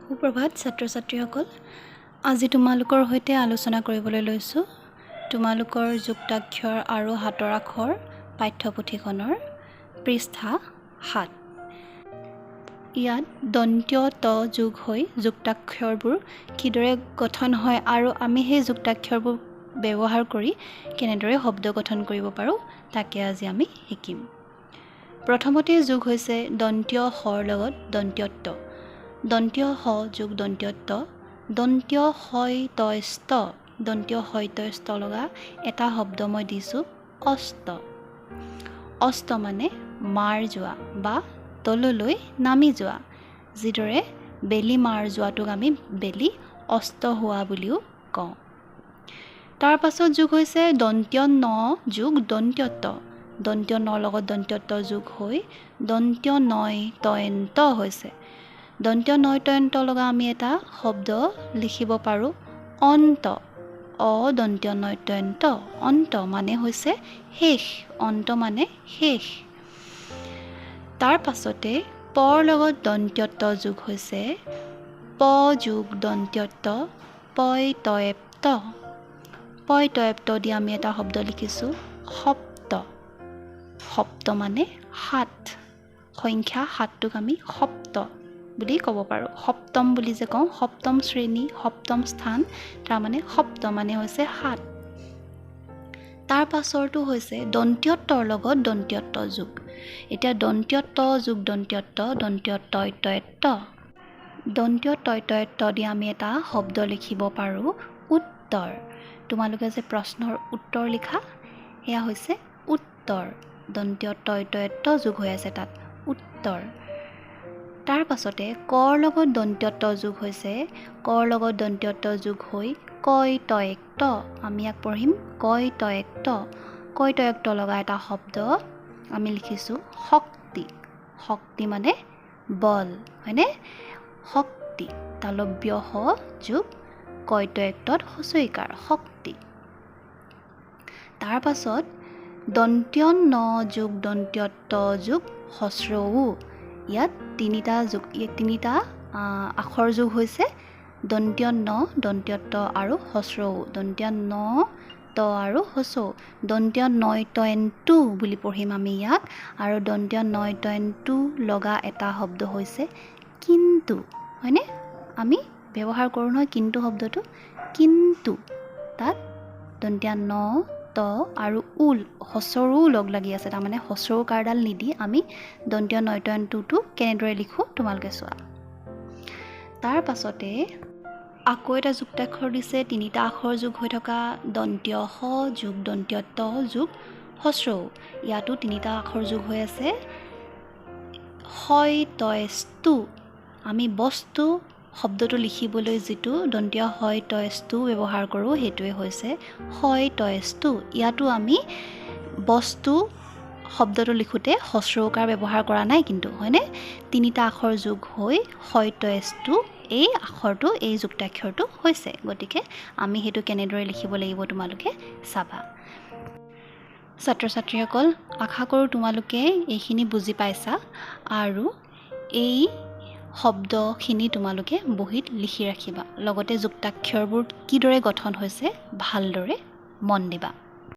সুপ্ৰভাত ছাত্ৰ ছাত্ৰীসকল আজি তোমালোকৰ সৈতে আলোচনা কৰিবলৈ লৈছো তোমালোকৰ যুক্তাক্ষৰ আৰু হাতৰ আখৰ পাঠ্যপুথিখনৰ পৃষ্ঠা 7 ইয়াত দন্ত্য ত যোগ হৈ যুক্তাক্ষৰবোৰ কিদৰে গঠন হয় আৰু আমি সেই যুক্তাক্ষৰবোৰ ব্যৱহাৰ কৰি কেনেদৰে শব্দ গঠন কৰিব পাৰো তাকে আজি আমি শিকিম প্ৰথমতে যোগ হৈছে দন্ত্য হৰ লগত দন্ত্য ত দন্ত্য হ যোগ দন্ত্য ত দন্ত্য হয় তস্ত দন্ত্য হয় তস্ত লগা এটা শব্দ মই দিছো অস্ত অস্ত মানে মাৰ যোৱা বা তললৈ নামি যোৱা যিদৰে বেলি মাৰ যোৱাটোক আমি বেলি অস্ত হোৱা বুলিও কওঁ তাৰ পাছত যোগ হৈছে দন্ত্য ন যোগ দন্ত্য ত দন্ত্য ন লগত দন্ত্য ত যোগ হৈ দন্ত্য নয় তয়ন্ত হৈছে দন্ত্য নয় তয়ন্ত লগা আমি এটা শব্দ লিখিব পাৰো অন্ত দন্ত্য নয় তয়ন্ত অন্ত মানে হৈছে শেষ অন্ত মানে শেষ তাৰ পাছতে পৰ লগত দন্ত্য ত যোগ হৈছে প যোগ দন্ত্য ত পয় তয়েপ্ত পয় তয়েপ্ত দি আমি এটা শব্দ লিখিছো সপ্ত সপ্ত মানে 7 সংখ্যা 7টোক আমি সপ্ত বুলি ক'ব পাৰো সপ্তম বুলি যে কওঁ সপ্তম শ্ৰেণী সপ্তম স্থান তাৰ মানে সপ্ত মানে হৈছে 7 তাৰ পাছৰটো হৈছে দন্ত্য তৰ লগত দন্ত্য ত যোগ এতিয়া দন্ত্য ত যোগ দন্ত্য ত দন্ত্য তয় তয়ত্ত দন্ত্য তয় তয়ত্ত দি আমি এটা শব্দ লিখিব পাৰো উত্তৰ তোমালোকে যে প্ৰশ্নৰ উত্তৰ লিখা এয়া হৈছে উত্তৰ দন্ত্য তয় তয়ত্ত যোগ হৈ আছে তাত উত্তৰ তাৰ পাছতে কৰ লগত দন্ত্য ত যোগ হৈছে কৰ লগত দন্ত্য ত যোগ হৈ কয় তয়ক্ত আমি ইয়াক পঢ়িম কয় তয়ক্ত লগা এটা শব্দ আমি লিখিছো শক্তি শক্তি মানে বল হয়নে শক্তি তালব্য হ যোগ কয় তয়ক্তত হস্যইকাৰ শক্তি তাৰ পাছত দন্ত্য ন যোগ দন্ত্য ত যোগ হস্ৰ উ ইয়াত তিনিটা আখৰ যোগ হৈছে দন্ত্য ন দন্ত্য ত আৰু হস্ৰ উ দন্ত্য ন ত আৰু হস্ৰ উ দন্ত্য নয় তয়ন্তু বুলি পঢ়িম আমি ইয়াক আৰু দন্ত্য নয় তয়ন্তু লগা এটা শব্দ হৈছে কিন্তু হয়নে আমি ব্যৱহাৰ কৰোঁ নহয় কিন্তু শব্দটো কিন্তু তাত দন্ত্য ন ত আৰু উল হস্ৰৰ উ লগ লাগি আছে তাৰমানে হস্ৰ উ কাৰডাল নিদি আমি দন্ত্য নয় তয়ন্তুটো কেনেদৰে লিখো তোমালোকে চোৱা তাৰ পাছতে আকৌ এটা যুক্তাক্ষৰ দিছে তিনিটা আখৰ যোগ হৈ থকা দন্ত্য হ যোগ দন্ত্য ত যোগ হস্ৰ উ ইয়াতো তিনিটা আখৰ যোগ হৈ আছে হয় তয়স্তু আমি বস্তু শব্দটো লিখিবলৈ যিটো দন্ত্য হয় তয়স্তু ব্যৱহাৰ কৰোঁ সেইটোৱে হৈছে হয় তয়স্তু ইয়াতো আমি বস্তু শব্দটো লিখোতে হস্ৰ উকাৰ ব্যৱহাৰ কৰা নাই কিন্তু হয়নে তিনিটা আখৰ যোগ হৈ হয় তয়স্তু এই আখৰটো এই যুক্তাক্ষৰটো হৈছে গতিকে আমি সেইটো কেনেদৰে লিখিব লাগিব তোমালোকে চাবা ছাত্ৰ ছাত্ৰীসকল আশা কৰোঁ তোমালোকে এইখিনি বুজি পাইছা আৰু এই শব্দখিনি তোমালোকে বহীত লিখি ৰাখিবা লগতে যুক্তাক্ষৰবোৰ কিদৰে গঠন হৈছে ভালদৰে মন দিবা